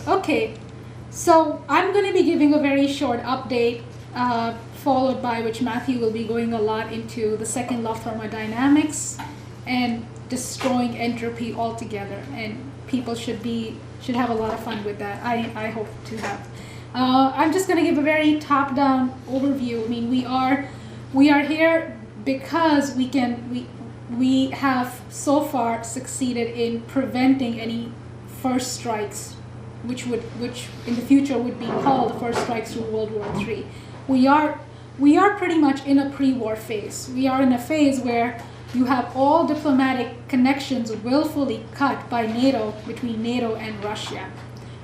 Okay, so I'm going to be giving a very short update, followed by which Matthew will be going a lot into the second law of thermodynamics and destroying entropy altogether. And people should have a lot of fun with that. I hope to have. I'm just going to give a very top-down overview. I mean, we are here because we have so far succeeded in preventing any first strikes, which in the future would be called the first strikes through World War III. We are pretty much in a pre-war phase. We are in a phase where you have all diplomatic connections willfully cut by NATO, between NATO and Russia.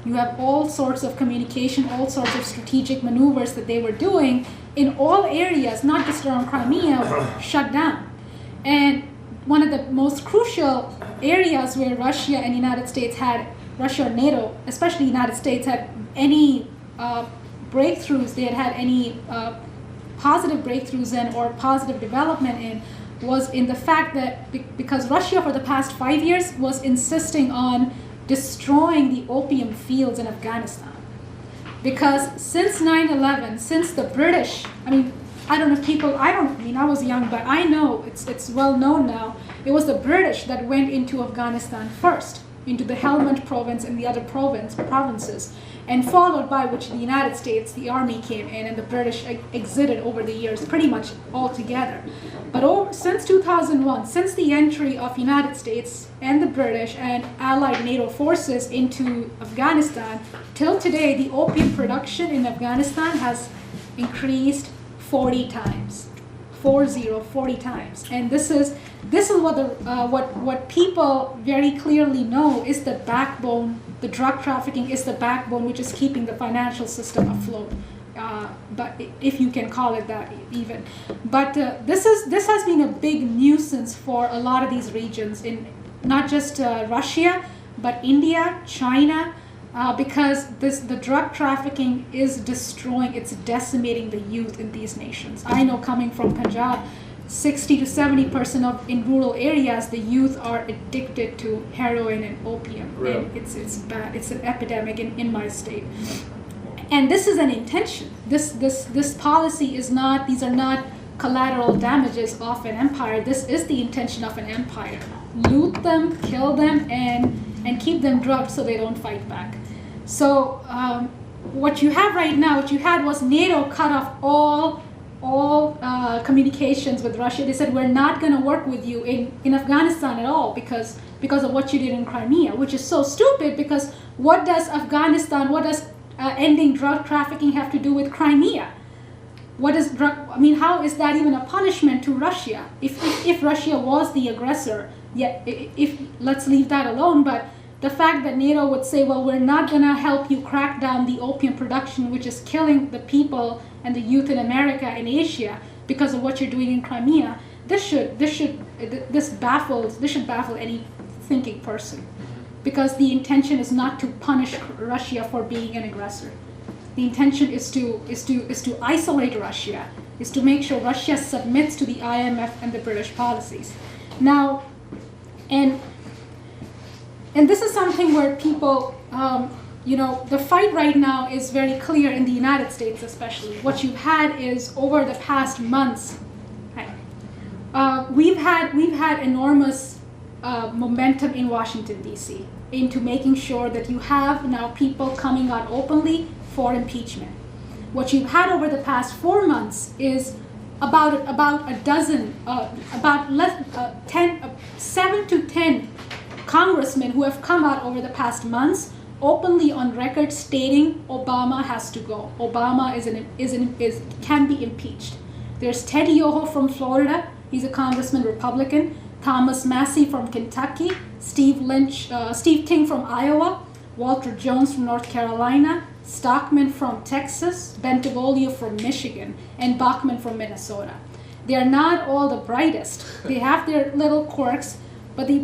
You have all sorts of communication, all sorts of strategic maneuvers that they were doing in all areas, not just around Crimea, shut down. And one of the most crucial areas where Russia and United States had, Russia and NATO, especially the United States, had any breakthroughs, they had any positive breakthroughs in or positive development in, was in the fact that because Russia for the past 5 years was insisting on destroying the opium fields in Afghanistan. Because since 9/11, since the British, I was young, but I know it's well known now, it was the British that went into Afghanistan first, into the Helmand province and the other provinces, and followed by which the United States, the army came in, and the British exited over the years pretty much altogether. But since 2001, since the entry of United States and the British and allied NATO forces into Afghanistan, till today, the opium production in Afghanistan has increased 40 times. 40 times. And this is what people very clearly know is the backbone. The drug trafficking is the backbone which is keeping the financial system afloat. But if you can call it that even. But this has been a big nuisance for a lot of these regions, in not just Russia, but India, China, because the drug trafficking is destroying, it's decimating the youth in these nations. I know, coming from Punjab, 60 to 70% of in rural areas, the youth are addicted to heroin and opium. Really? And it's bad. It's an epidemic in my state. And this is an intention. This policy is not, these are not collateral damages of an empire. This is the intention of an empire. Loot them, kill them, and keep them drugged so they don't fight back. So what you have right now, what you had was NATO cut off all communications with Russia. They said, we're not going to work with you in Afghanistan at all because of what you did in Crimea, which is so stupid, because what does ending drug trafficking have to do with Crimea? How is that even a punishment to Russia? If Russia was the aggressor, let's leave that alone, but the fact that NATO would say, well, we're not going to help you crack down the opium production, which is killing the people and the youth in America and Asia because of what you're doing in Crimea, this should baffle any thinking person, because the intention is not to punish Russia for being an aggressor. The intention is to isolate Russia, is to make sure Russia submits to the IMF and the British policies. Now, and this is something where people, the fight right now is very clear in the United States, especially. What you've had is, over the past months, we've had enormous momentum in Washington, D.C. into making sure that you have now people coming out openly for impeachment. What you've had over the past 4 months is about 7 to 10 congressmen who have come out over the past months openly on record stating Obama has to go. Obama can be impeached. There's Ted Yoho from Florida. He's a congressman, Republican. Thomas Massey from Kentucky. Steve King from Iowa. Walter Jones from North Carolina. Stockman from Texas. Bentivolio from Michigan. And Bachmann from Minnesota. They are not all the brightest. They have their little quirks. But the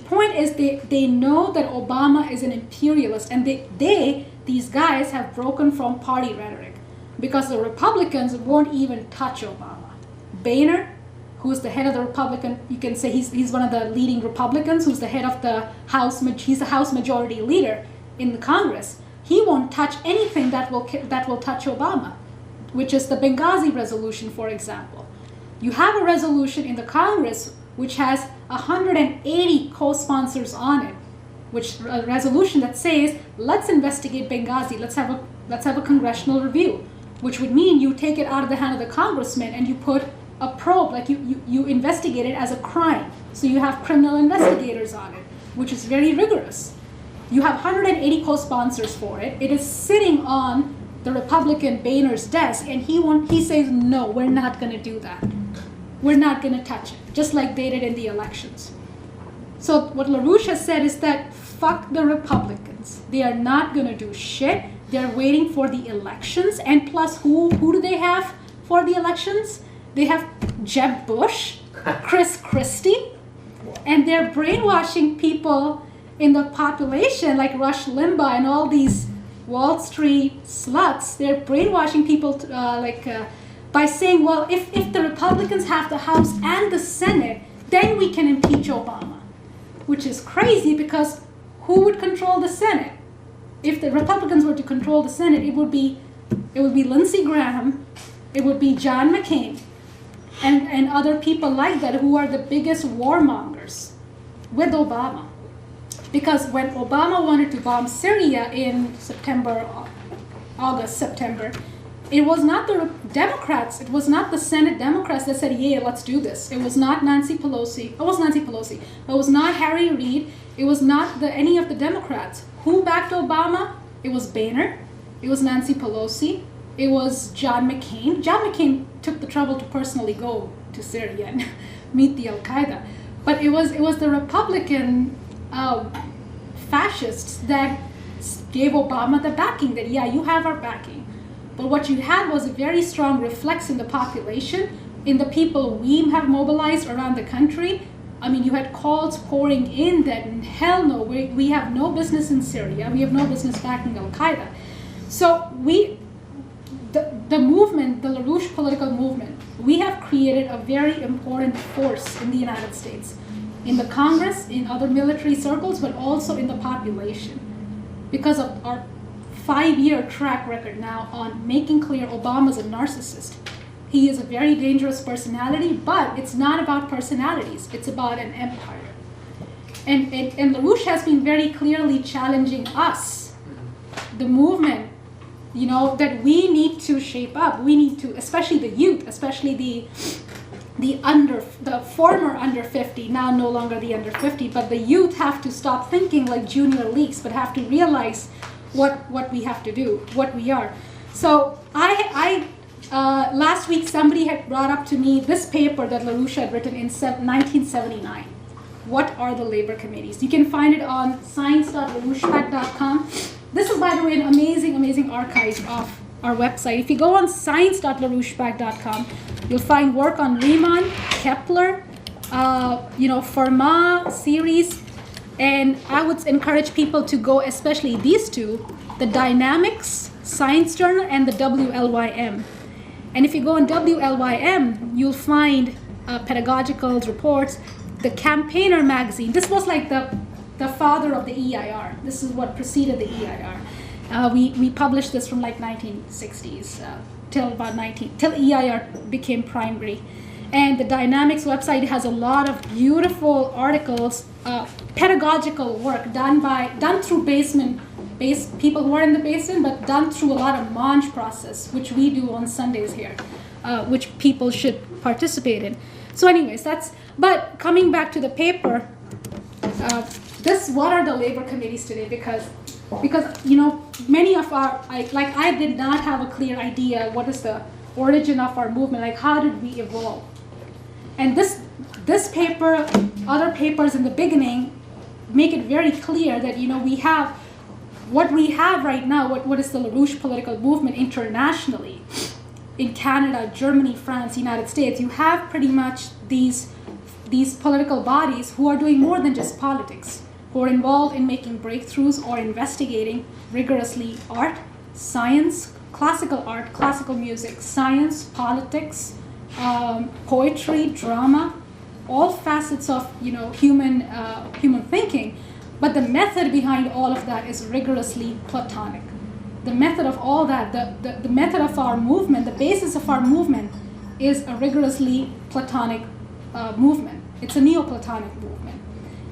point is they know that Obama is an imperialist, and these guys have broken from party rhetoric, because the Republicans won't even touch Obama. Boehner, who's the head of the Republican, you can say he's one of the leading Republicans, who's the head of the House, he's the House Majority Leader. in the Congress, he won't touch anything that will touch Obama, which is the Benghazi resolution, for example. You have a resolution in the Congress which has 180 co-sponsors on it, which a resolution that says, let's investigate Benghazi, let's have a congressional review, which would mean you take it out of the hand of the congressman and you put a probe, like you investigate it as a crime. So you have criminal investigators on it, which is very rigorous. You have 180 co-sponsors for it. It is sitting on the Republican Boehner's desk, and he says, no, we're not going to do that. We're not going to touch it, just like they did in the elections. So what LaRouche has said is that fuck the Republicans. They are not going to do shit. They're waiting for the elections. And plus, who do they have for the elections? They have Jeb Bush, Chris Christie, and they're brainwashing people in the population like Rush Limbaugh and all these Wall Street sluts. They're brainwashing people by saying, well, if the Republicans have the House and the Senate, then we can impeach Obama, which is crazy because who would control the Senate? If the Republicans were to control the Senate, it would be Lindsey Graham, it would be John McCain, and other people like that who are the biggest warmongers with Obama. Because when Obama wanted to bomb Syria in August, September, it was not the Democrats, it was not the Senate Democrats that said, yeah, let's do this. It was not Nancy Pelosi. It was Nancy Pelosi. It was not Harry Reid. It was not any of the Democrats. Who backed Obama? It was Boehner. It was Nancy Pelosi. It was John McCain. John McCain took the trouble to personally go to Syria and meet the Al-Qaeda. But it was the Republican fascists that gave Obama the backing, that, yeah, you have our backing. But what you had was a very strong reflex in the population, in the people we have mobilized around the country. I mean, you had calls pouring in that, hell no, we have no business in Syria, we have no business backing Al-Qaeda. So the movement, the LaRouche political movement, we have created a very important force in the United States, in the Congress, in other military circles, but also in the population, because of our 5-year track record now on making clear Obama's a narcissist. He is a very dangerous personality, but it's not about personalities, it's about an empire. And LaRouche has been very clearly challenging us, the movement, that we need to shape up. We need to, especially the youth, especially the former under 50, now no longer the under 50, but the youth have to stop thinking like junior leagues, but have to realize what we have to do, what we are. So I last week somebody had brought up to me this paper that LaRouche had written in 1979. What are the labor committees? You can find it on science.larouchepack.com. This is, by the way, an amazing, amazing archive of our website. If you go on science.larouchepack.com, you'll find work on Riemann, Kepler, Fermat series. And I would encourage people to go, especially these two, the Dynamics Science Journal and the WLYM. And if you go on WLYM, you'll find pedagogical reports, the Campaigner magazine. This was like the father of the EIR. This is what preceded the EIR. We published this from like 1960s till EIR became primary. And the Dynamics website has a lot of beautiful articles, pedagogical work done through people who are in the basement, but done through a lot of Monge process, which we do on Sundays here, which people should participate in. So anyways, but coming back to the paper, what are the labor committees today? Because many of I did not have a clear idea what is the origin of our movement, like how did we evolve? And this paper, other papers in the beginning, make it very clear that we have what we have right now. What is the LaRouche political movement internationally? In Canada, Germany, France, United States, you have pretty much these political bodies who are doing more than just politics, who are involved in making breakthroughs or investigating rigorously art, science, classical music, science, politics, poetry, drama, all facets of human thinking. But the method behind all of that is rigorously Platonic. The method of all that, the method of our movement, the basis of our movement is a rigorously Platonic movement. It's a Neoplatonic movement.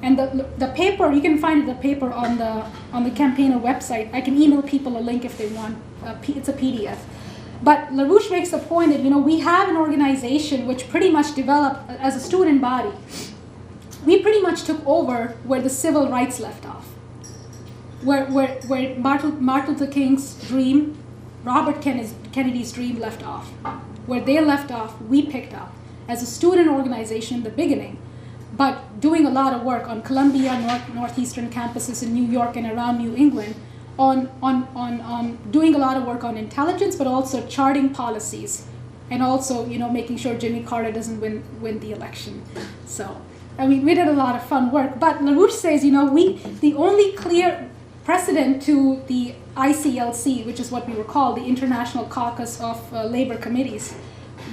And the paper, you can find the paper on the campaigner website. I can email people a link if they want. It's a PDF. But LaRouche makes the point that, we have an organization which pretty much developed as a student body. We pretty much took over where the civil rights left off. Where Martin Luther King's dream, Robert Kennedy's dream left off. Where they left off, we picked up as a student organization in the beginning, but doing a lot of work on Columbia, northeastern campuses in New York and around New England, on doing a lot of work on intelligence, but also charting policies, and also making sure Jimmy Carter doesn't win the election. So, we did a lot of fun work. But LaRouche says, the only clear precedent to the ICLC, which is what we were called, the International Caucus of Labor Committees,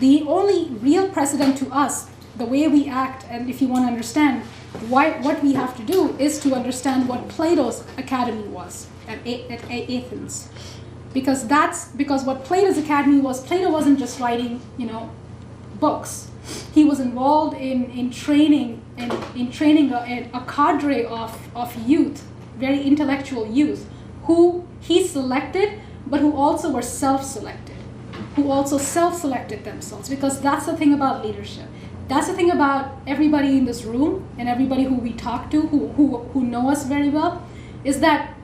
the only real precedent to us, the way we act, and if you want to understand what we have to do, is to understand what Plato's academy was at Athens. Because what Plato's academy was, Plato wasn't just writing, books. He was involved in training a cadre of youth, very intellectual youth, who he selected, but who also were self-selected, who also self-selected themselves. Because that's the thing about leadership. That's the thing about everybody in this room and everybody who we talk to, who know us very well, is that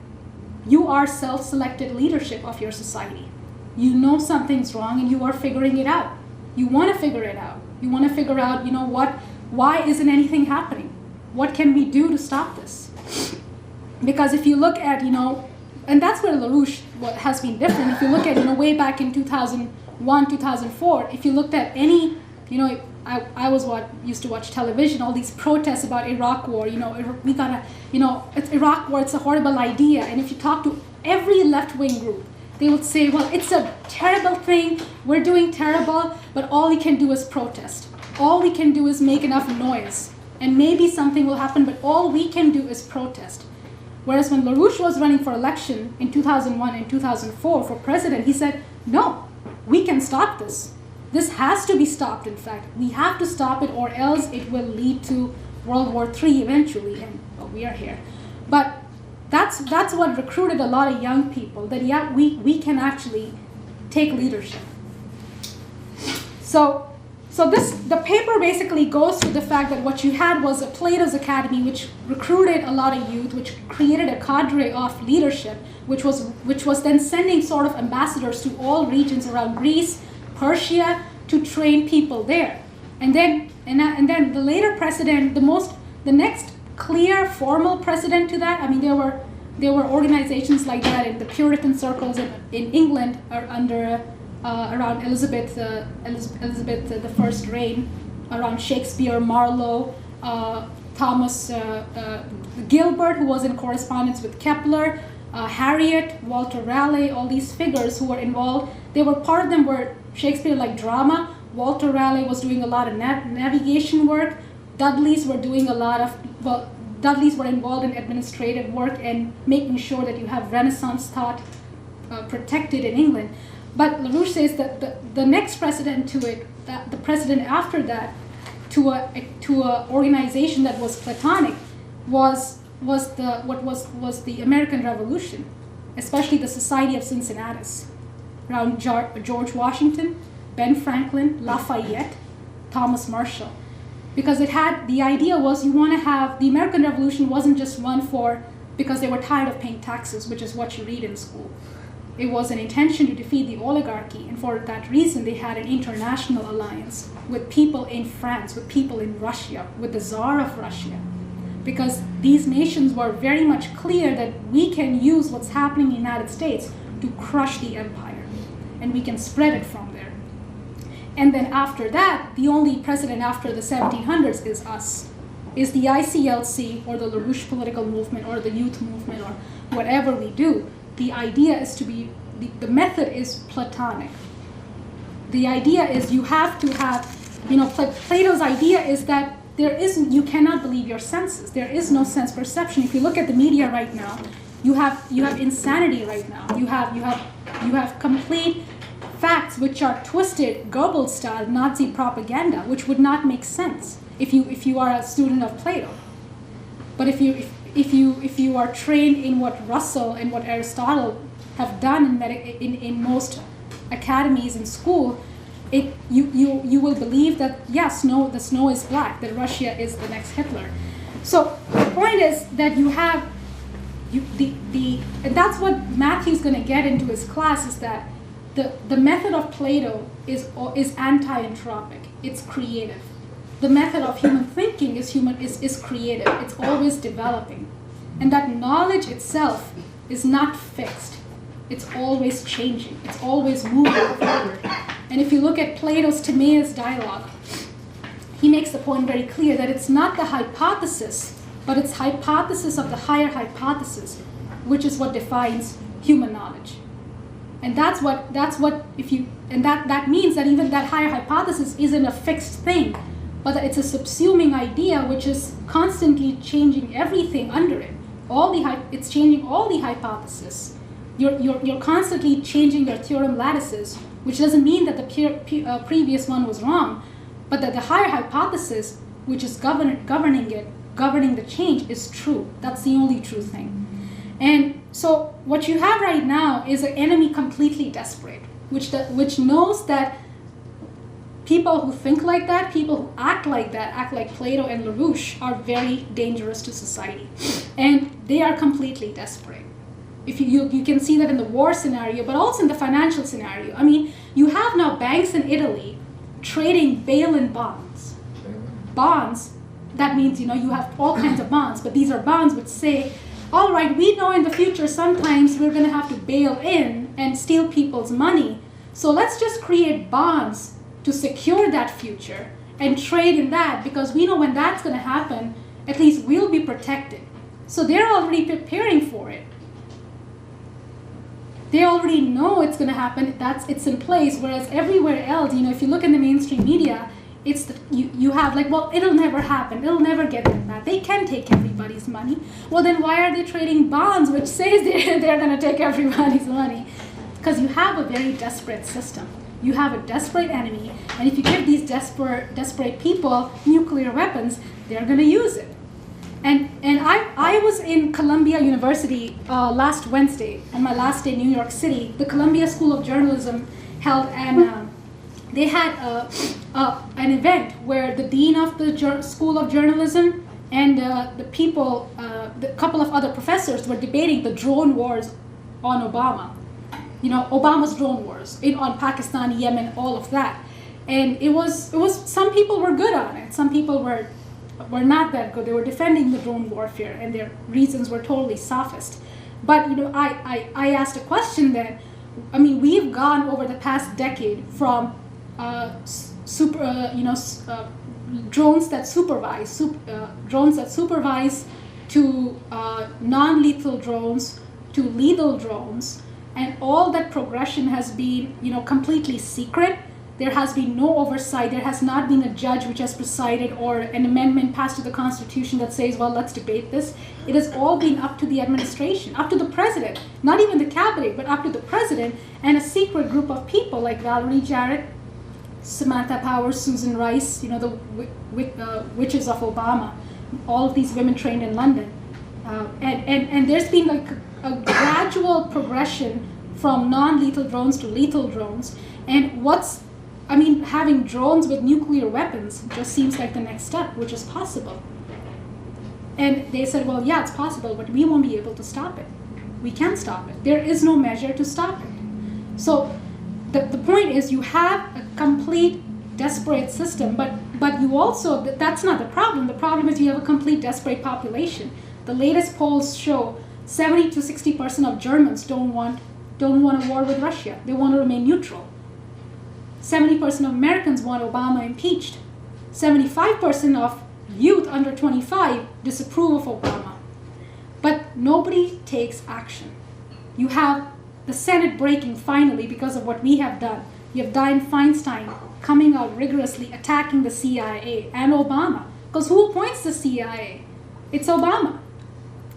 you are self-selected leadership of your society. You know something's wrong and you are figuring it out. You want to figure it out. You want to figure out, why isn't anything happening? What can we do to stop this? Because if you look at, and that's where LaRouche has been different. If you look at, way back in 2001, 2004, if you looked at any, I used to watch television, all these protests about Iraq war, we gotta, it's Iraq war, it's a horrible idea. And if you talk to every left-wing group, they would say, well, it's a terrible thing, we're doing terrible, but all we can do is protest. All we can do is make enough noise, and maybe something will happen, but all we can do is protest. Whereas when LaRouche was running for election in 2001 and 2004 for president, he said, no, we can stop this. This has to be stopped, in fact. We have to stop it, or else it will lead to World War III eventually, and we are here. But that's what recruited a lot of young people, that we can actually take leadership. So the paper basically goes to the fact that what you had was a Plato's Academy, which recruited a lot of youth, which created a cadre of leadership, which was then sending sort of ambassadors to all regions around Greece, Persia, to train people there. And then the later precedent, the next clear formal precedent to that, there were organizations like that in the Puritan circles in England under around Elizabeth the First reign, around Shakespeare, Marlowe, Thomas Gilbert, who was in correspondence with Kepler, Harriet, Walter Raleigh, all these figures who were involved. Part of them were Shakespeare like drama. Walter Raleigh was doing a lot of navigation work. Dudleys were doing Dudleys were involved in administrative work and making sure that you have Renaissance thought protected in England. But LaRouche says that the next precedent to it, the precedent after that, to a organization that was Platonic, was the American Revolution, especially the Society of Cincinnatus, around George Washington, Ben Franklin, Lafayette, Thomas Marshall. Because the idea was you want to have, the American Revolution wasn't just one because they were tired of paying taxes, which is what you read in school. It was an intention to defeat the oligarchy, and for that reason they had an international alliance with people in France, with people in Russia, with the Tsar of Russia. Because these nations were very much clear that we can use what's happening in the United States to crush the empire, and we can spread it from there. And then after that, the only precedent after the 1700s is us, is the ICLC or the LaRouche political movement or the youth movement or whatever we do. The idea is the method is Platonic. The idea is you have to have, Plato's idea is that you cannot believe your senses. There is no sense perception. If you look at the media right now, you have insanity right now. You have complete facts which are twisted Goebbels style Nazi propaganda, which would not make sense if you are a student of Plato. But if you are trained in what Russell and what Aristotle have done in most academies in school, you will believe that yes, the snow is black, that Russia is the next Hitler. So the point is that you have and that's what Matthew's going to get into his class, is that the method of Plato is anti-entropic. It's creative. The method of human thinking is creative. It's always developing, and that knowledge itself is not fixed. It's always changing. It's always moving forward. And if you look at Plato's Timaeus dialogue, he makes the point very clear that it's not the hypothesis, but it's hypothesis of the higher hypothesis, which is what defines human knowledge. And that means that even that higher hypothesis isn't a fixed thing, but that it's a subsuming idea which is constantly changing everything under it. It's changing all the hypotheses. You're constantly changing your theorem lattices, which doesn't mean that the previous one was wrong, but that the higher hypothesis, which is governing the change, is true. That's the only true thing. And so what you have right now is an enemy completely desperate, which knows that people who think like that, people who act like Plato and LaRouche, are very dangerous to society. And they are completely desperate. If you can see that in the war scenario, but also in the financial scenario. I mean, you have now banks in Italy trading bail-in bonds. Bonds, that means, you have all kinds of bonds, but these are bonds which say, all right, we know in the future sometimes we're going to have to bail in and steal people's money. So let's just create bonds to secure that future and trade in that, because we know when that's going to happen, at least we'll be protected. So they're already preparing for it. They already know it's going to happen. It's in place. Whereas everywhere else, if you look in the mainstream media, you have like, well, it'll never happen. It'll never get that bad. They can take everybody's money. Well, then why are they trading bonds which says they're going to take everybody's money? Because you have a very desperate system. You have a desperate enemy, and if you give these desperate people nuclear weapons, they're going to use it. And I was in Columbia University last Wednesday, on my last day in New York City. The Columbia School of Journalism held they had an event where the dean of the School of Journalism and the couple of other professors were debating the drone wars on Obama. Obama's drone wars on Pakistan, Yemen, all of that. And it was some people were good on it. Some people were not that good. They were defending the drone warfare, and their reasons were totally sophist. But I asked a question then. I mean, we've gone over the past decade from drones that supervise to non-lethal drones to lethal drones, and all that progression has been completely secret. There has been no oversight. There has not been a judge which has presided or an amendment passed to the Constitution that says, well, let's debate this. It has all been up to the administration, up to the president, not even the cabinet, but up to the president and a secret group of people like Valerie Jarrett, Samantha Power, Susan Rice, the witches of Obama, all of these women trained in London. And there's been like a gradual progression from non-lethal drones to lethal drones. And having drones with nuclear weapons just seems like the next step, which is possible. And they said, well, yeah, it's possible, but we won't be able to stop it. We can't stop it. There is no measure to stop it. So the point is, you have a complete desperate system, but you also, that's not the problem. The problem is you have a complete desperate population. The latest polls show 70 to 60% of Germans don't want a war with Russia. They want to remain neutral. 70% of Americans want Obama impeached. 75% of youth under 25 disapprove of Obama. But nobody takes action. You have the Senate breaking finally because of what we have done. You have Dianne Feinstein coming out rigorously attacking the CIA and Obama Because who appoints the CIA? It's Obama.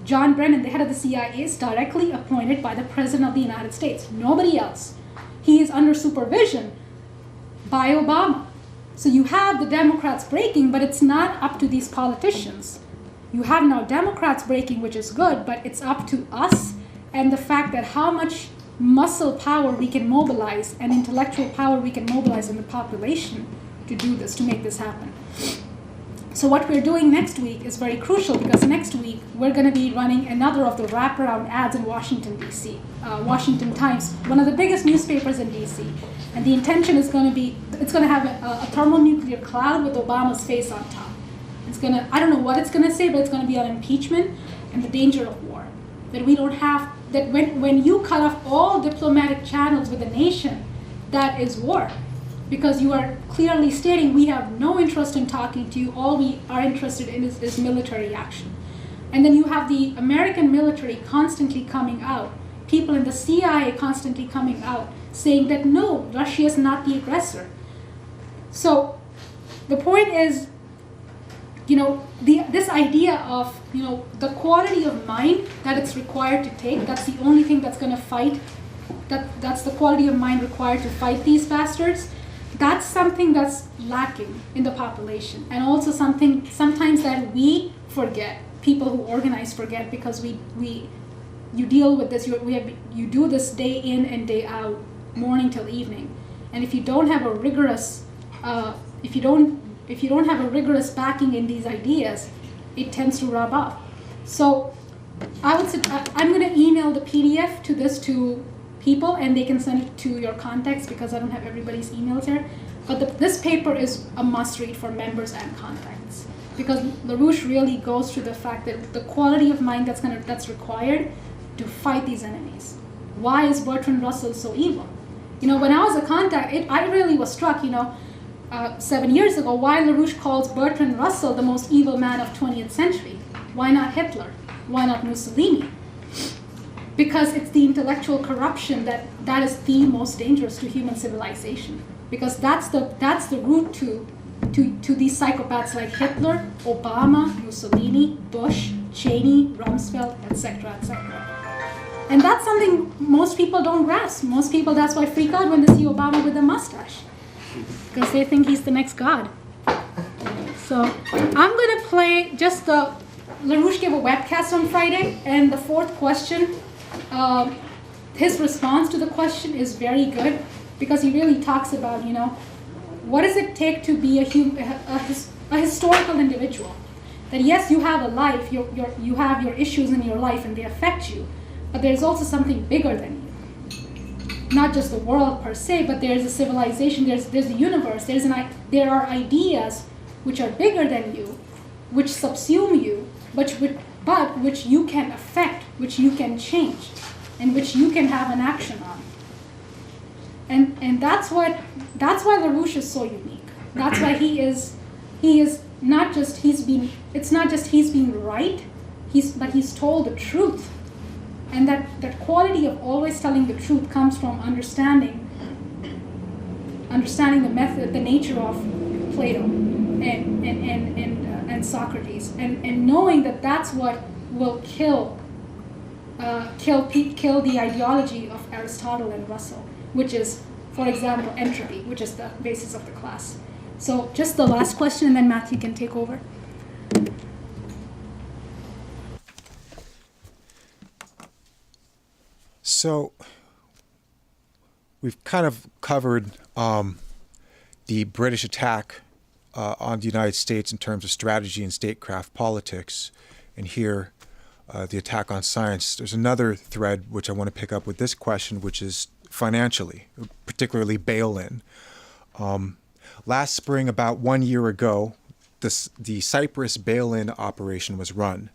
John Brennan, the head of the CIA, is directly appointed by the President of the United States. Nobody else. He is under supervision by Obama. So you have the Democrats breaking, but it's not up to these politicians. You have now Democrats breaking, which is good, but it's up to us and the fact that how much muscle power we can mobilize and intellectual power we can mobilize in the population to do this, to make this happen. So what we're doing next week is very crucial, because next week we're going to be running another of the wraparound ads in Washington, D.C. Washington Times, one of the biggest newspapers in D.C. And the intention is going to be, it's going to have a thermonuclear cloud with Obama's face on top. It's going to, I don't know what it's going to say, but it's going to be on impeachment and the danger of war. That we don't have, that when you cut off all diplomatic channels with a nation, that is war. Because you are clearly stating we have no interest in talking to you, all we are interested in is military action. And then you have the American military constantly coming out, people in the CIA constantly coming out, saying that no, Russia is not the aggressor. So the point is, this idea of, the quality of mind that it's required to take, that's the only thing that's going to fight, that's the quality of mind required to fight these bastards. That's something that's lacking in the population, and also something sometimes that we forget, people who organize forget, because you deal with this, you do this day in and day out, morning till evening, and if you don't have a rigorous, if you don't have a rigorous backing in these ideas, it tends to rub off. So I would say I'm going to email the PDF to people, and they can send it to your contacts, because I don't have everybody's emails here. But this paper is a must-read for members and contacts, because LaRouche really goes to the fact that the quality of mind that's required to fight these enemies. Why is Bertrand Russell so evil? When I was a contact, I really was struck, 7 years ago, why LaRouche calls Bertrand Russell the most evil man of 20th century. Why not Hitler? Why not Mussolini? Because it's the intellectual corruption that is the most dangerous to human civilization. Because that's the root to these psychopaths like Hitler, Obama, Mussolini, Bush, Cheney, Rumsfeld, etc., etc. And that's something most people don't grasp. Most people, that's why, freak out when they see Obama with a mustache, because they think he's the next god. So I'm going to play just LaRouche gave a webcast on Friday, and the fourth question, his response to the question is very good, because he really talks about, what does it take to be a historical individual? That yes, you have a life, you have your issues in your life and they affect you, but there's also something bigger than you. Not just the world per se, but there's a civilization, there's a universe, there are ideas which are bigger than you, which subsume you, but which you can affect, which you can change, and which you can have an action on. And that's why LaRouche is so unique. That's why he is not just he's being right, but he's told the truth. And that quality of always telling the truth comes from understanding the method, the nature of Plato and Socrates, and knowing that that's what will kill the ideology of Aristotle and Russell, which is, for example, entropy, which is the basis of the class. So just the last question, and then Matthew can take over. So we've kind of covered the British attack on the United States in terms of strategy and statecraft politics, and here the attack on science. There's another thread which I want to pick up with this question, which is financially, particularly bail-in. Last spring, about 1 year ago, the Cyprus bail-in operation was run,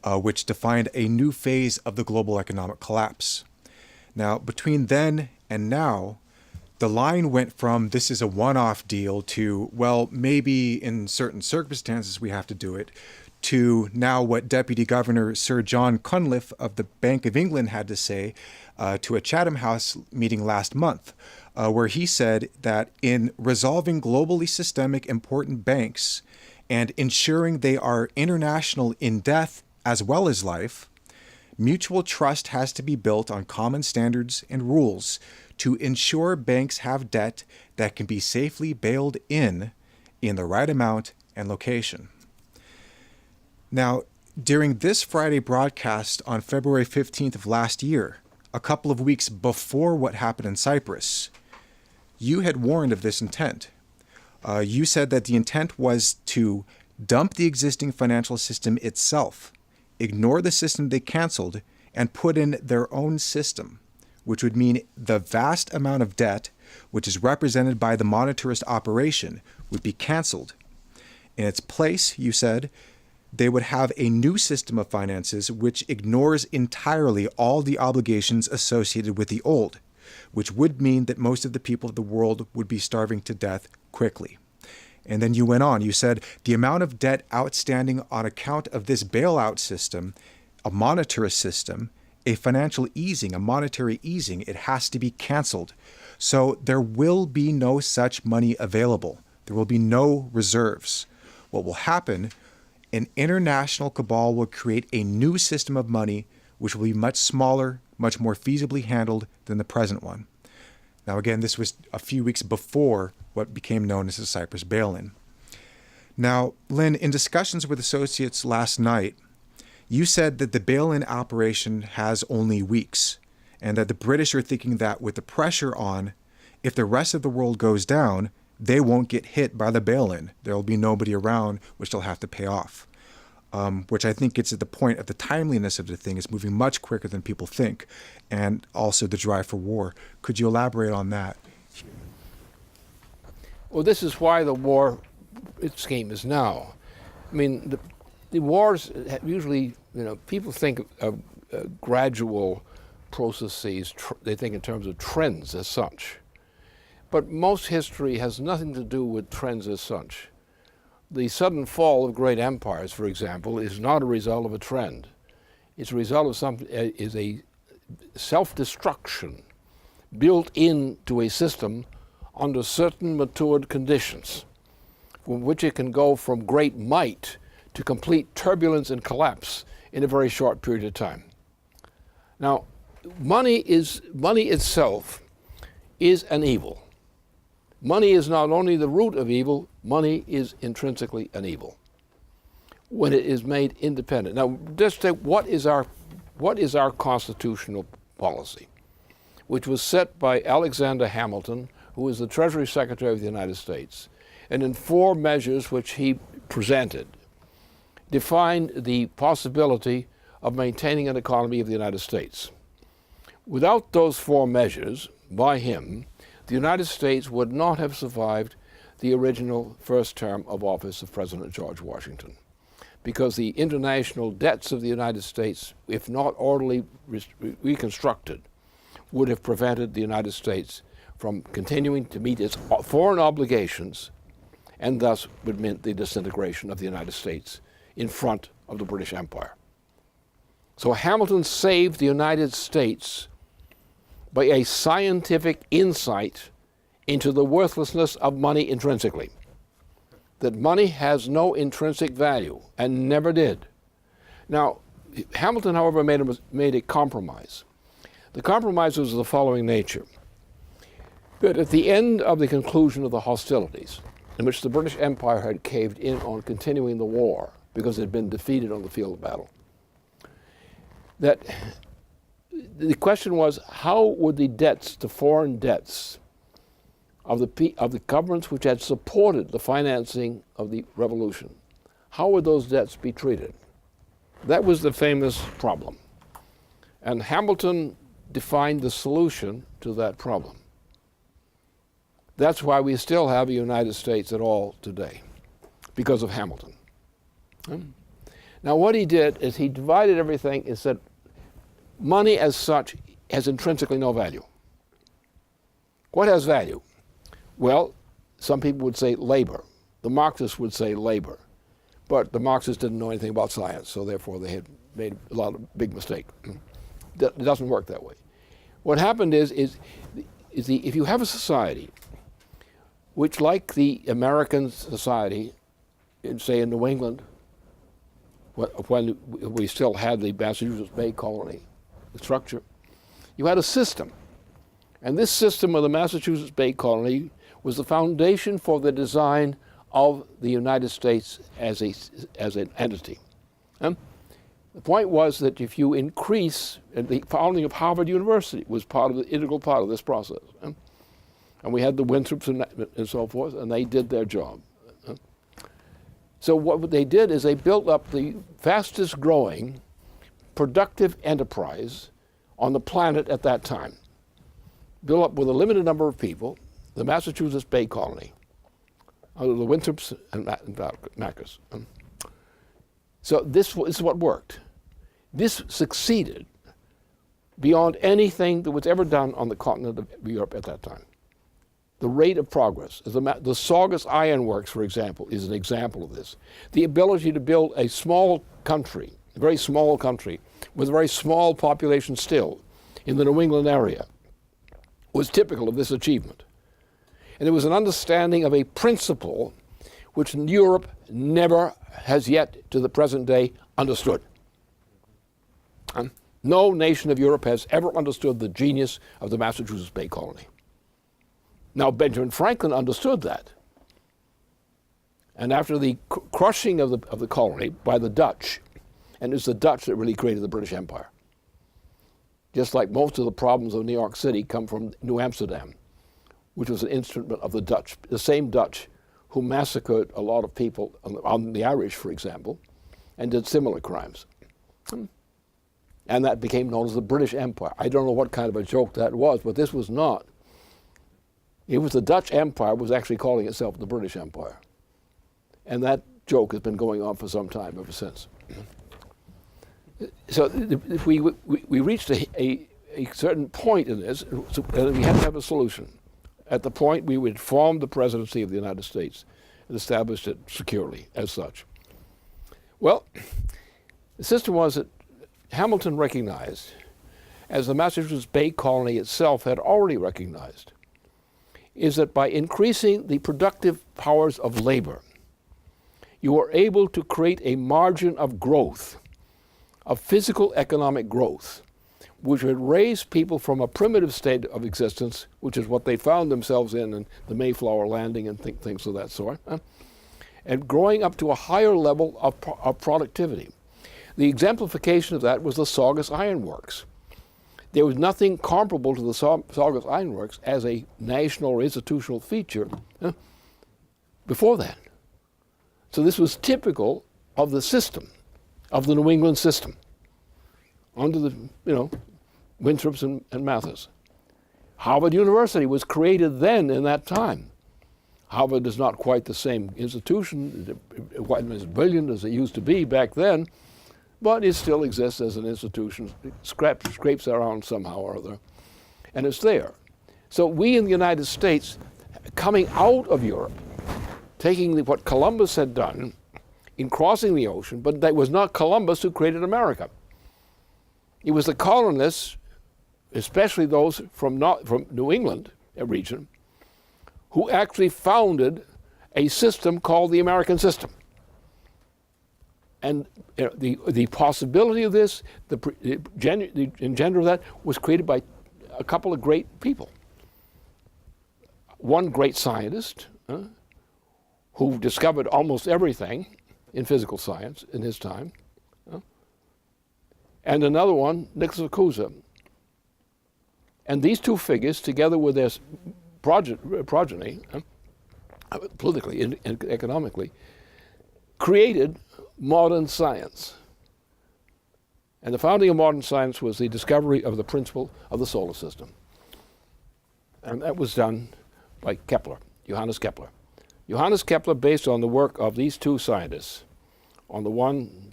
which defined a new phase of the global economic collapse. Now, between then and now, the line went from this is a one-off deal to, well, maybe in certain circumstances we have to do it, to now what Deputy Governor Sir John Cunliffe of the Bank of England had to say to a Chatham House meeting last month, where he said that in resolving globally systemic important banks and ensuring they are international in death as well as life, mutual trust has to be built on common standards and rules to ensure banks have debt that can be safely bailed in the right amount and location. Now, during this Friday broadcast on February 15th of last year, a couple of weeks before what happened in Cyprus, you had warned of this intent. You said that the intent was to dump the existing financial system itself, ignore the system they canceled, and put in their own system, which would mean the vast amount of debt, which is represented by the monetarist operation, would be canceled. In its place, you said, they would have a new system of finances which ignores entirely all the obligations associated with the old, which would mean that most of the people of the world would be starving to death quickly. And then you went on, you said the amount of debt outstanding on account of this bailout system, a monetarist system, a financial easing, a monetary easing, it has to be canceled. So there will be no such money available. There will be no reserves. What will happen, an international cabal will create a new system of money which will be much smaller, much more feasibly handled than the present one. Now again, this was a few weeks before what became known as the Cyprus bail-in. Now, Lynn, in discussions with associates last night, you said that the bail-in operation has only weeks, and that the British are thinking that with the pressure on, if the rest of the world goes down, they won't get hit by the bail-in. There will be nobody around which they'll have to pay off, which I think gets at the point of the timeliness of the thing. It's moving much quicker than people think, and also the drive for war. Could you elaborate on that? Well, this is why the war, its game is now. I mean, the wars usually, people think of gradual processes, they think in terms of trends as such. But most history has nothing to do with trends as such. The sudden fall of great empires, for example, is not a result of a trend. It's a result of is a self-destruction built into a system under certain matured conditions, from which it can go from great might to complete turbulence and collapse in a very short period of time. Now, money itself is an evil. Money is not only the root of evil, money is intrinsically an evil when it is made independent. Now, just take what is our constitutional policy, which was set by Alexander Hamilton, who was the Treasury Secretary of the United States, and in 4 measures which he presented, defined the possibility of maintaining an economy of the United States. Without those 4 measures, by him, the United States would not have survived the original first term of office of President George Washington, because the international debts of the United States, if not orderly reconstructed, would have prevented the United States from continuing to meet its foreign obligations, and thus would mean the disintegration of the United States in front of the British Empire. So Hamilton saved the United States by a scientific insight into the worthlessness of money intrinsically, that money has no intrinsic value and never did. Now, Hamilton, however, made a compromise. The compromise was of the following nature: that at the end of the conclusion of the hostilities, in which the British Empire had caved in on continuing the war because it had been defeated on the field of battle, that the question was, how would the debts, the foreign debts of the governments which had supported the financing of the revolution, how would those debts be treated? That was the famous problem. And Hamilton defined the solution to that problem. That's why we still have a United States at all today, because of Hamilton. Now what he did is he divided everything and said, money as such has intrinsically no value. What has value? Well, some people would say labor. The Marxists would say labor. But the Marxists didn't know anything about science, so therefore they had made a lot of big mistake. It doesn't work that way. What happened is if you have a society which, like the American society, say in New England, when we still had the Massachusetts Bay Colony, the structure, you had a system. And this system of the Massachusetts Bay Colony was the foundation for the design of the United States as an entity. The point was that if you increase, and the founding of Harvard University was integral part of this process. And we had the Winthrops and so forth, and they did their job. So what they did is they built up the fastest growing productive enterprise on the planet at that time. Built up with a limited number of people, the Massachusetts Bay Colony, under the Winthrops and Mackers. So this is what worked. This succeeded beyond anything that was ever done on the continent of Europe at that time. The rate of progress. The Saugus Iron Works, for example, is an example of this. The ability to build a small country, a very small country, with a very small population still in the New England area, was typical of this achievement. And there was an understanding of a principle which Europe never has yet, to the present day, understood. No nation of Europe has ever understood the genius of the Massachusetts Bay Colony. Now, Benjamin Franklin understood that. And after the crushing of the colony by the Dutch, and it's the Dutch that really created the British Empire, just like most of the problems of New York City come from New Amsterdam, which was an instrument of the Dutch, the same Dutch who massacred a lot of people, on the Irish, for example, and did similar crimes. And that became known as the British Empire. I don't know what kind of a joke that was, but this was not. It was the Dutch Empire was actually calling itself the British Empire. And that joke has been going on for some time ever since. So if we reached a certain point in this, so we had to have a solution. At the point we would form the presidency of the United States and established it securely as such. Well, the system was that Hamilton recognized, as the Massachusetts Bay Colony itself had already recognized, is that by increasing the productive powers of labor, you are able to create a margin of growth, of physical economic growth, which would raise people from a primitive state of existence, which is what they found themselves in the Mayflower landing and things of that sort, and growing up to a higher level of productivity. The exemplification of that was the Saugus Iron Works. There was nothing comparable to the Saugus Iron Works as a national or institutional feature before that. So this was typical of the system, of the New England system, under the, Winthrops and Mathis. Harvard University was created then in that time. Harvard is not quite the same institution, it wasn't as brilliant as it used to be back then, but it still exists as an institution. It scrapes around somehow or other, and it's there. So we in the United States, coming out of Europe, taking what Columbus had done in crossing the ocean, but that was not Columbus who created America. It was the colonists, especially those from New England, a region, who actually founded a system called the American system. And the possibility of this, the engender of that, was created by a couple of great people. One great scientist who discovered almost everything in physical science in his time, and another one, Nicholas Cusa. And these two figures, together with their progeny, politically and economically, created modern science. And the founding of modern science was the discovery of the principle of the solar system. And that was done by Kepler, Johannes Kepler. Johannes Kepler, based on the work of these two scientists, on the one,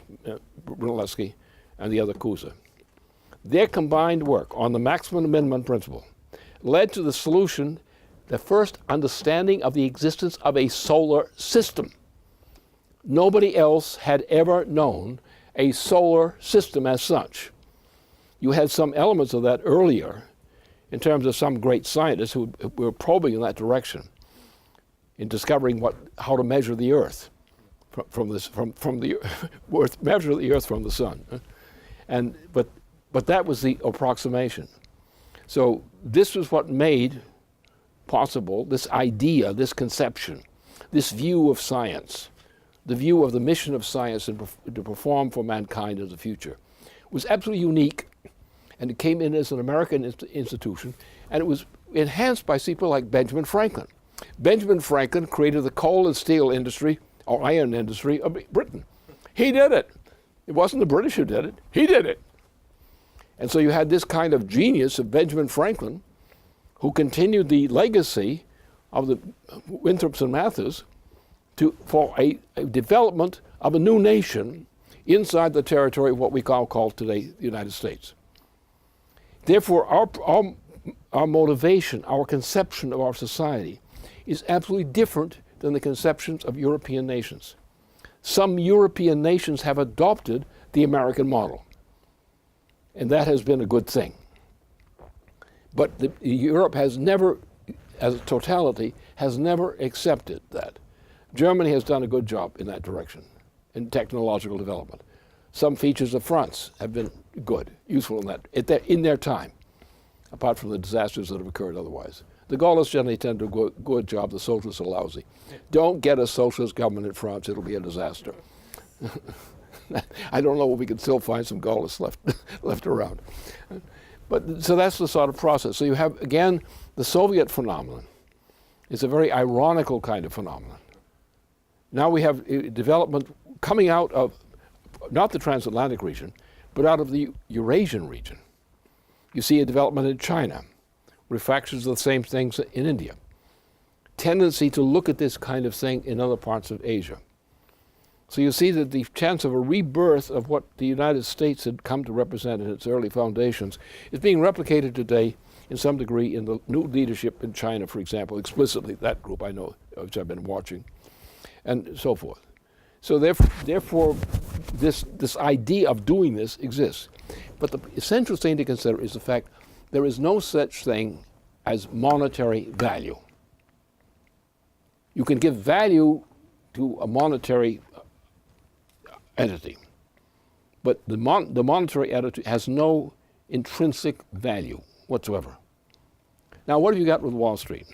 Brunelleschi, and the other Cusa. Their combined work on the maximum and minimum principle led to the solution, the first understanding of the existence of a solar system. Nobody else had ever known a solar system as such. You had some elements of that earlier in terms of some great scientists who were probing in that direction in discovering how to measure the Earth from the Earth, measure the Earth from the sun, but that was the approximation. So this was what made possible this idea, this conception, this view of science, the view of the mission of science to perform for mankind in the future, was absolutely unique, and it came in as an American institution, and it was enhanced by people like Benjamin Franklin. Benjamin Franklin created the coal and steel industry, or iron industry of Britain. He did it. It wasn't the British who did it. He did it. And so you had this kind of genius of Benjamin Franklin, who continued the legacy of the Winthrops and Mathers for a development of a new nation inside the territory of what we call today the United States. Therefore, our motivation, our conception of our society is absolutely different than the conceptions of European nations. Some European nations have adopted the American model, and that has been a good thing. But Europe has never, as a totality, has never accepted that. Germany has done a good job in that direction, in technological development. Some features of France have been good, useful in their time, apart from the disasters that have occurred otherwise. The Gaulists generally tend to do a good job, the socialists are lousy. Don't get a socialist government in France, it'll be a disaster. I don't know if we can still find some Gaulists left around. But so that's the sort of process. So you have, again, the Soviet phenomenon. It's a very ironical kind of phenomenon. Now we have development coming out of, not the transatlantic region, but out of the Eurasian region. You see a development in China, refractions of the same things in India. Tendency to look at this kind of thing in other parts of Asia. So you see that the chance of a rebirth of what the United States had come to represent in its early foundations is being replicated today in some degree in the new leadership in China, for example, explicitly, that group I know, which I've been watching, and so forth. So therefore this idea of doing this exists. But the essential thing to consider is the fact there is no such thing as monetary value. You can give value to a monetary entity, but the monetary entity has no intrinsic value whatsoever. Now, what have you got with Wall Street?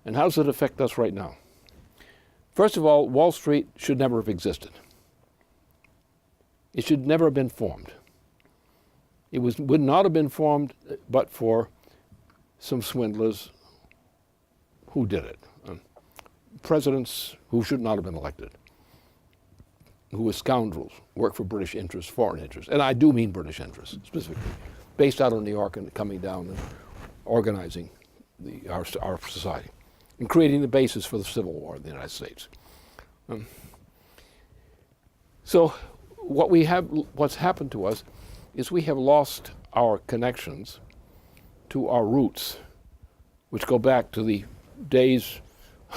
And how does it affect us right now? First of all, Wall Street should never have existed. It should never have been formed. It would not have been formed but for some swindlers who did it. Presidents who should not have been elected, who were scoundrels, worked for British interests, foreign interests, and I do mean British interests specifically, based out of New York and coming down and organizing our society and creating the basis for the Civil War in the United States. So what's happened to us is we have lost our connections to our roots, which go back to the days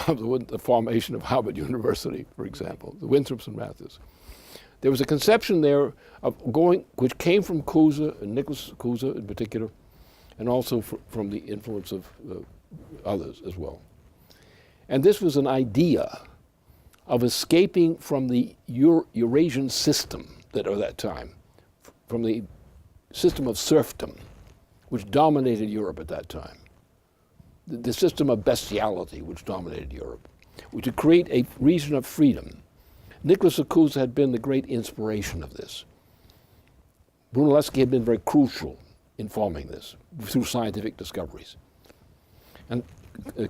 of the formation of Harvard University, for example, the Winthrops and Mathers. There was a conception there of which came from Cusa, and Nicholas Cusa in particular, and also from the influence of others as well. And this was an idea of escaping from the Eurasian system that at that time, from the system of serfdom, which dominated Europe at that time. The system of bestiality which dominated Europe, to create a region of freedom. Nicholas Cusa had been the great inspiration of this. Brunelleschi had been very crucial in forming this through scientific discoveries. And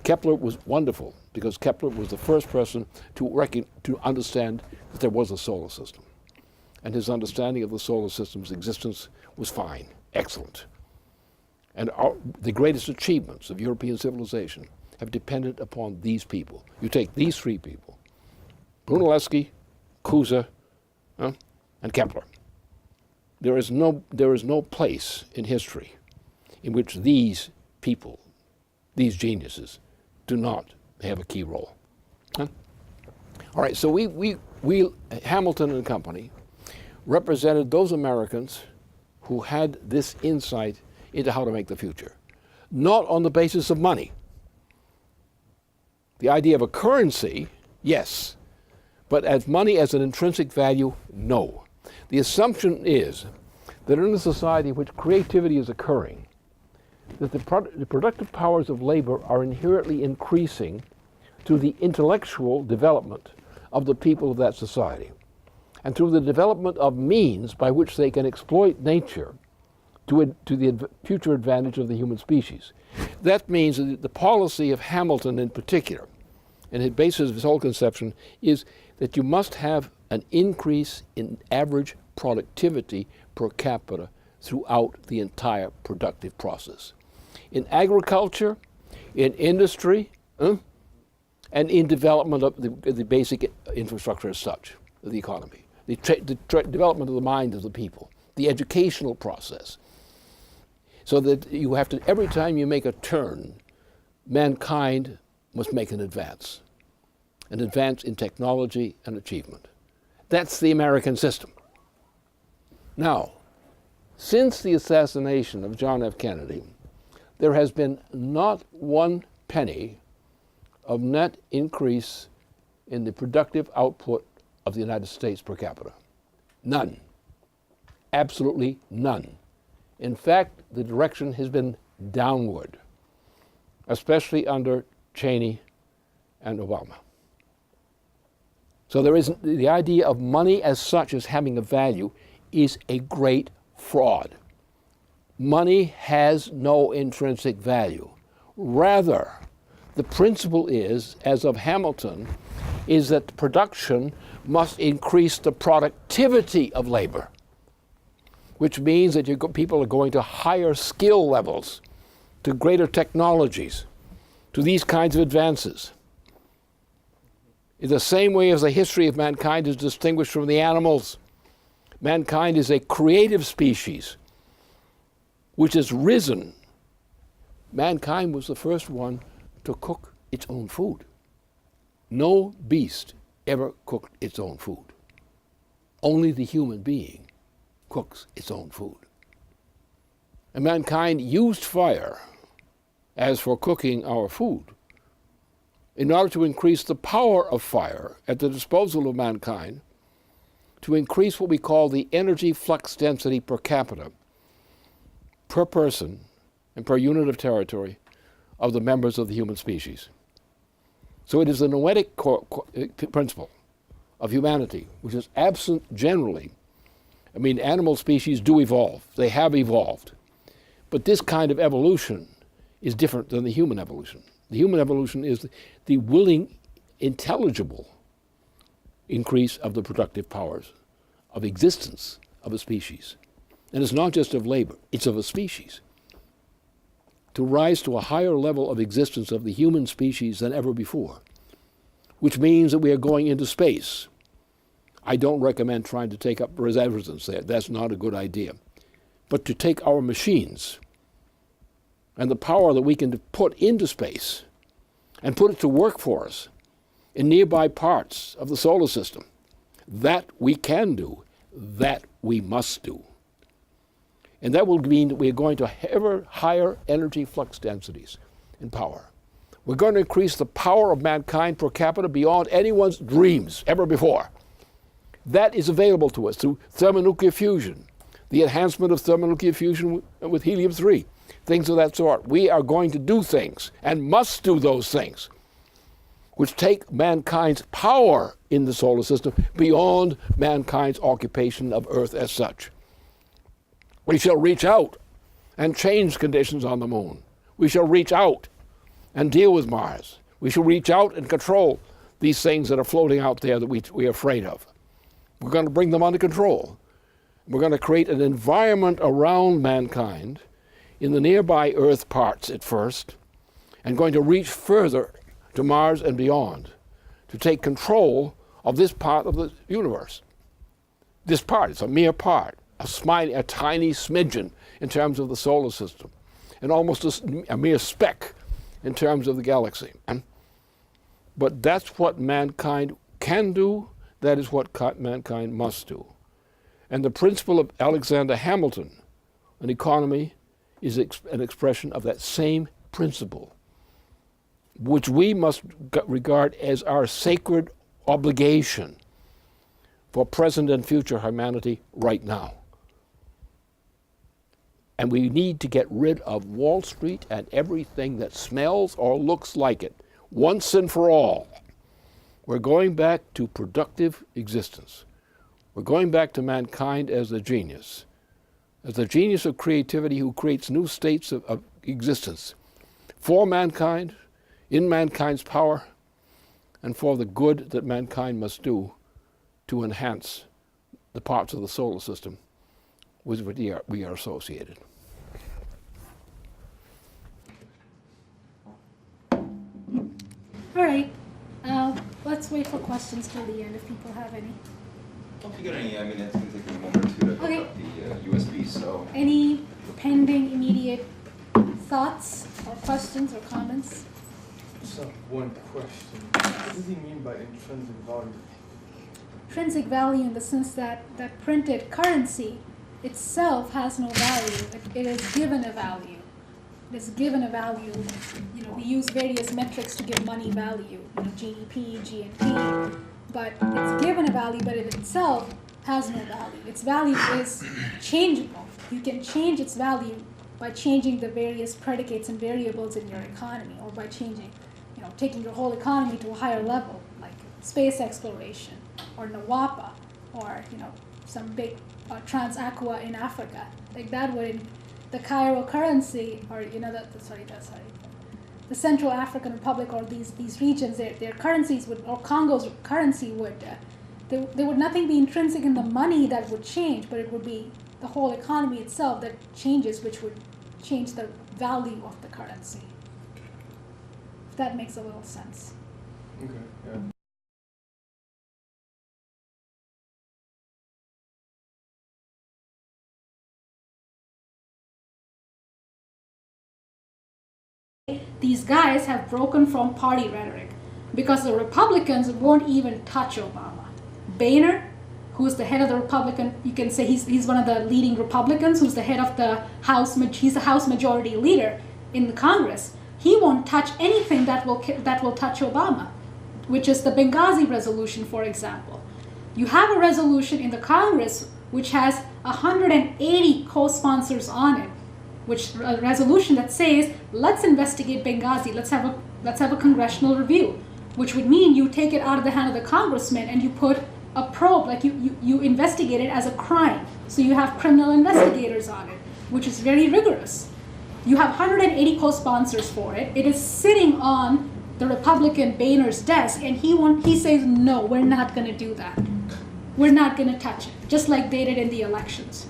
Kepler was wonderful because Kepler was the first person to understand that there was a solar system. And his understanding of the solar system's existence was fine, excellent. And the greatest achievements of European civilization have depended upon these people. You take these three people, Brunelleschi, Cusa, and Kepler. There is no place in history in which these people, these geniuses, do not have a key role. All right, so we Hamilton and company, represented those Americans who had this insight into how to make the future, not on the basis of money. The idea of a currency, yes, But as money as an intrinsic value, no. The assumption is that in a society in which creativity is occurring, that the productive powers of labor are inherently increasing through the intellectual development of the people of that society, and through the development of means by which they can exploit nature to the future advantage of the human species. That means that the policy of Hamilton in particular, and the basis of his whole conception, is that you must have an increase in average productivity per capita throughout the entire productive process. In agriculture, in industry, and in development of the basic infrastructure as such, of the economy, the development of the mind of the people, the educational process. So that you have to, every time you make a turn, mankind must make an advance in technology and achievement. That's the American system. Now, since the assassination of John F. Kennedy, there has been not one penny of net increase in the productive output of the United States per capita. None. Absolutely none. In fact, the direction has been downward, especially under Cheney and Obama. So there isn't, the idea of money as such as having a value is a great fraud. Money has no intrinsic value. Rather, the principle is, as of Hamilton, is that production must increase the productivity of labor, which means that people are going to higher skill levels, to greater technologies, to these kinds of advances. In the same way as the history of mankind is distinguished from the animals, mankind is a creative species which has risen. Mankind was the first one to cook its own food. No beast ever cooked its own food. Only the human being cooks its own food. And mankind used fire as for cooking our food in order to increase the power of fire at the disposal of mankind, to increase what we call the energy flux density per capita, per person and per unit of territory of the members of the human species. So it is the noetic principle of humanity, which is absent generally. I mean, animal species do evolve. They have evolved. But this kind of evolution is different than the human evolution. The human evolution is the willing, intelligible increase of the productive powers of existence of a species. And it's not just of labor, it's of a species. To rise to a higher level of existence of the human species than ever before, which means that we are going into space. I don't recommend trying to take up residence there. That's not a good idea. But to take our machines and the power that we can put into space and put it to work for us in nearby parts of the solar system, that we can do, that we must do. And that will mean that we are going to ever higher energy flux densities in power. We're going to increase the power of mankind per capita beyond anyone's dreams ever before. That is available to us through thermonuclear fusion, the enhancement of thermonuclear fusion with helium-3, things of that sort. We are going to do things, and must do those things, which take mankind's power in the solar system beyond mankind's occupation of Earth as such. We shall reach out and change conditions on the moon. We shall reach out and deal with Mars. We shall reach out and control these things that are floating out there that we are afraid of. We're going to bring them under control. We're going to create an environment around mankind in the nearby Earth parts at first, and going to reach further to Mars and beyond to take control of this part of the universe. This part, it's a mere part, a tiny smidgen in terms of the solar system, and almost a mere speck in terms of the galaxy. But that's what mankind can do. That is what mankind must do. And the principle of Alexander Hamilton, an economy, is an expression of that same principle, which we must regard as our sacred obligation for present and future humanity right now. And we need to get rid of Wall Street and everything that smells or looks like it, once and for all. We're going back to productive existence. We're going back to mankind as a genius of creativity who creates new states of existence for mankind, in mankind's power, and for the good that mankind must do to enhance the parts of the solar system with which we are associated. All right, let's wait for questions till the end if people have any. If you got any, I mean, it's going to take a moment or two to hook up the USB, so. Any pending immediate thoughts or questions or comments? Just have one question. What does he mean by intrinsic value? Intrinsic value in the sense that printed currency itself has no value. It is given a value. It is given a value. You know, we use various metrics to give money value. You know, GDP, GNP. But it's given a value, but it itself has no value. Its value is changeable. You can change its value by changing the various predicates and variables in your economy, or by changing, you know, taking your whole economy to a higher level, like space exploration, or NAWAPA, or, you know, some big Trans-Aqua in Africa. Like that would, the Cairo currency, or, you know, the Central African Republic, or these regions, their currencies would, or Congo's currency would, there would nothing be intrinsic in the money that would change, but it would be the whole economy itself that changes, which would change the value of the currency. If that makes a little sense. Okay, yeah. These guys have broken from party rhetoric because the Republicans won't even touch Obama. Boehner, who's the head of the Republican, you can say he's one of the leading Republicans, who's the head of the House, he's the House Majority Leader in the Congress. He won't touch anything that will touch Obama, which is the Benghazi resolution, for example. You have a resolution in the Congress which has 180 co-sponsors on it, which a resolution that says, let's investigate Benghazi, let's have a congressional review, which would mean you take it out of the hand of the congressman and you put a probe, like you investigate it as a crime. So you have criminal investigators on it, which is very rigorous. You have 180 co-sponsors for it. It is sitting on the Republican Boehner's desk, and he says, no, we're not going to do that. We're not going to touch it, just like they did in the elections.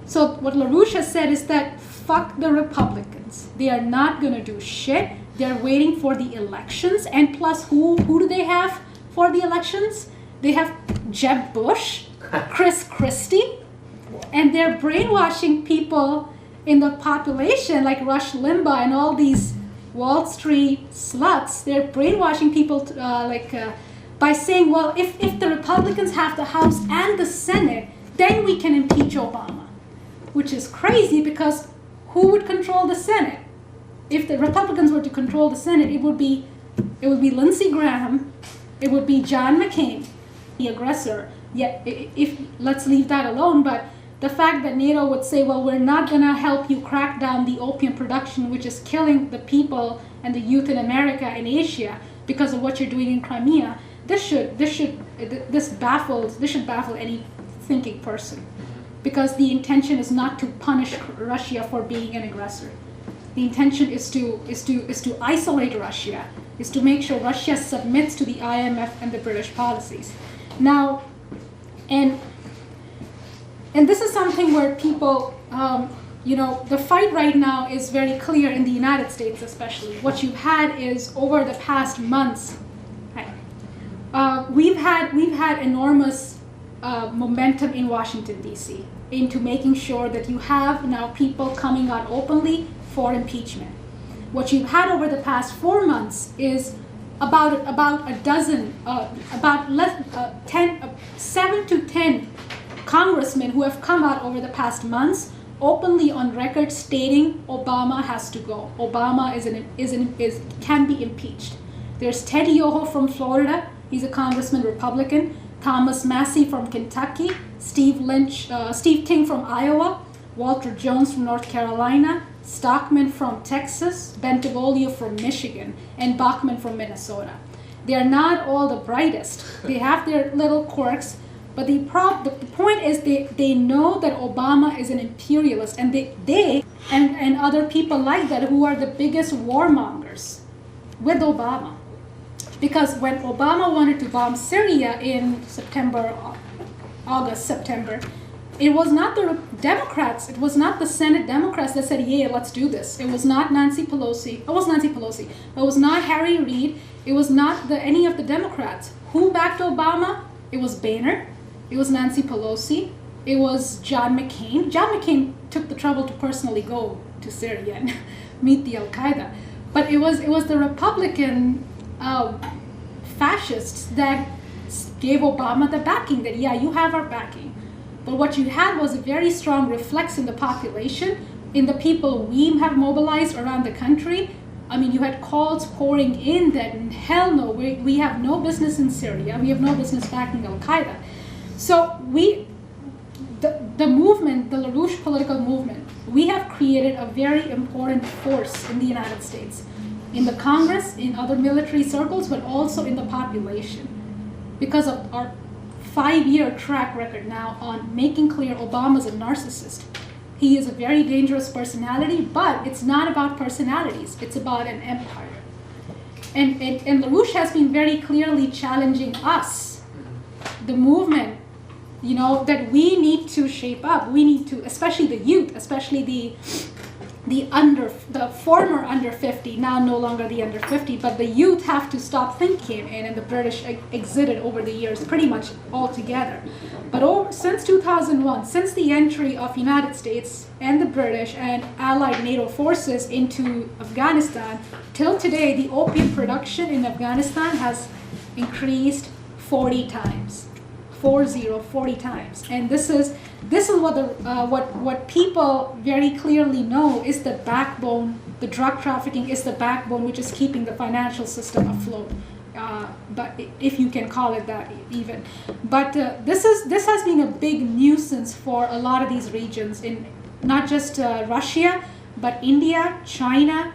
So what LaRouche has said is that fuck the Republicans. They are not going to do shit. They're waiting for the elections. And plus, who do they have for the elections? They have Jeb Bush, Chris Christie, and they're brainwashing people in the population like Rush Limbaugh and all these Wall Street sluts. They're brainwashing people by saying, well, if the Republicans have the House and the Senate, then we can impeach Obama, which is crazy because who would control the Senate? If the Republicans were to control the Senate, it would be Lindsey Graham, it would be John McCain, the aggressor. Yet, if let's leave that alone, but the fact that NATO would say, well, we're not going to help you crack down the opium production, which is killing the people and the youth in America and Asia because of what you're doing in Crimea, this should baffle any thinking person, because the intention is not to punish Russia for being an aggressor. The intention is to isolate Russia, is to make sure Russia submits to the IMF and the British policies. Now, and this is something where people, the fight right now is very clear in the United States, especially. What you've had is over the past months, we've had enormous momentum in Washington, D.C. into making sure that you have now people coming out openly for impeachment. What you've had over the past 4 months is about 7 to 10 congressmen who have come out over the past months openly on record stating Obama has to go. Obama can be impeached. There's Ted Yoho from Florida. He's a congressman, Republican. Thomas Massey from Kentucky. Steve King from Iowa. Walter Jones from North Carolina. Stockman from Texas. Bentivolio from Michigan. And Bachman from Minnesota. They are not all the brightest. They have their little quirks. But the point is they know that Obama is an imperialist, and they and other people like that who are the biggest warmongers with Obama. Because when Obama wanted to bomb Syria in August, September, it was not the Democrats, it was not the Senate Democrats that said, yeah, let's do this. It was not Nancy Pelosi. It was Nancy Pelosi. It was not Harry Reid. It was not any of the Democrats. Who backed Obama? It was Boehner. It was Nancy Pelosi. It was John McCain. John McCain took the trouble to personally go to Syria and meet the Al-Qaeda. But it was the Republican fascists that gave Obama the backing, that, yeah, you have our backing. But what you had was a very strong reflex in the population, in the people we have mobilized around the country. I mean, you had calls pouring in that, hell no, we have no business in Syria. We have no business backing Al-Qaeda. So the movement, the LaRouche political movement, we have created a very important force in the United States, in the Congress, in other military circles, but also in the population, because of our 5-year track record now on making clear Obama's a narcissist. He is a very dangerous personality, but it's not about personalities, it's about an empire. And LaRouche has been very clearly challenging us, the movement, that we need to shape up. We need to, especially the youth, especially the former under 50, now no longer the under 50, but the youth have to stop thinking, and the British exited over the years pretty much altogether. But since 2001, since the entry of United States and the British and allied NATO forces into Afghanistan, till today, the opium production in Afghanistan has increased 40 times. 40 times. And this is what people very clearly know is the backbone. The drug trafficking is the backbone which is keeping the financial system afloat. But if you can call it that even. But this has been a big nuisance for a lot of these regions, in not just Russia, but India, China,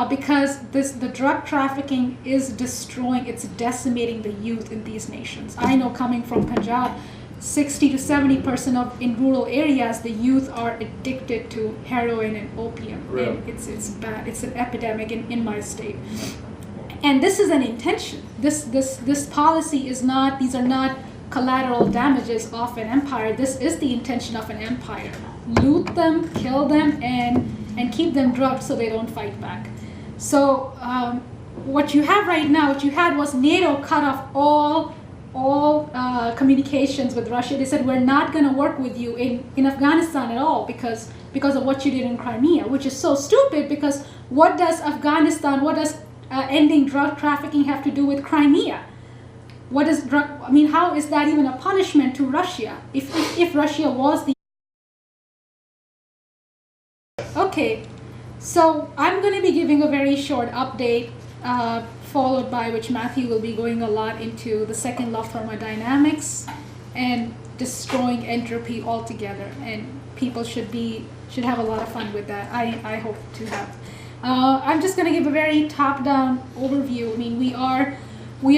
because the drug trafficking is destroying, it's decimating the youth in these nations. I know, coming from Punjab, 60 to 70% in rural areas, the youth are addicted to heroin and opium. Really? And it's bad. It's an epidemic in my state. And this is an intention. This policy is not, these are not collateral damages of an empire. This is the intention of an empire. Loot them, kill them, and keep them drugged so they don't fight back. So what you have right now, what you had was NATO cut off all communications with Russia. They said, we're not going to work with you in Afghanistan at all because of what you did in Crimea, which is so stupid, because what does ending drug trafficking have to do with Crimea? How is that even a punishment to Russia if Russia was the... Okay, so I'm going to be giving a very short update, followed by which Matthew will be going a lot into the second law of thermodynamics and destroying entropy altogether. And people should have a lot of fun with that. I hope to have. I'm just going to give a very top-down overview. I mean, we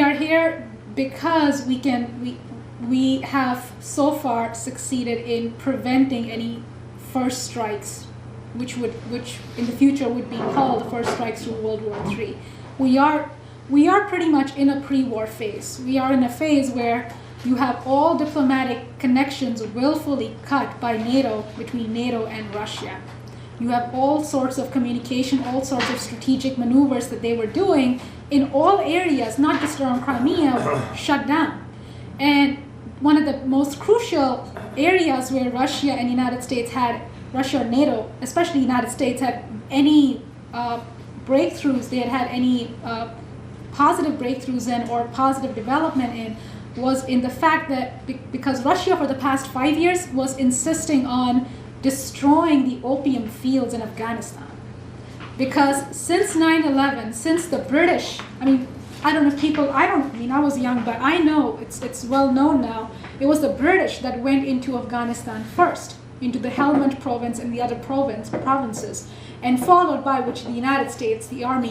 are here because we have so far succeeded in preventing any first strikes, which in the future would be called the first strikes through World War III. We are pretty much in a pre-war phase. We are in a phase where you have all diplomatic connections willfully cut by NATO, between NATO and Russia. You have all sorts of communication, all sorts of strategic maneuvers that they were doing in all areas, not just around Crimea, shut down. And one of the most crucial areas where Russia and United States had, Russia and NATO, especially the United States, had any breakthroughs, they had any positive breakthroughs in or positive development in, was in the fact that because Russia for the past 5 years was insisting on destroying the opium fields in Afghanistan. Because since 9/11, since the British, I don't know if people, I mean, I was young, but I know it's well known now. It was the British that went into Afghanistan first, into the Helmand province and the other provinces, and followed by which the United States, the army,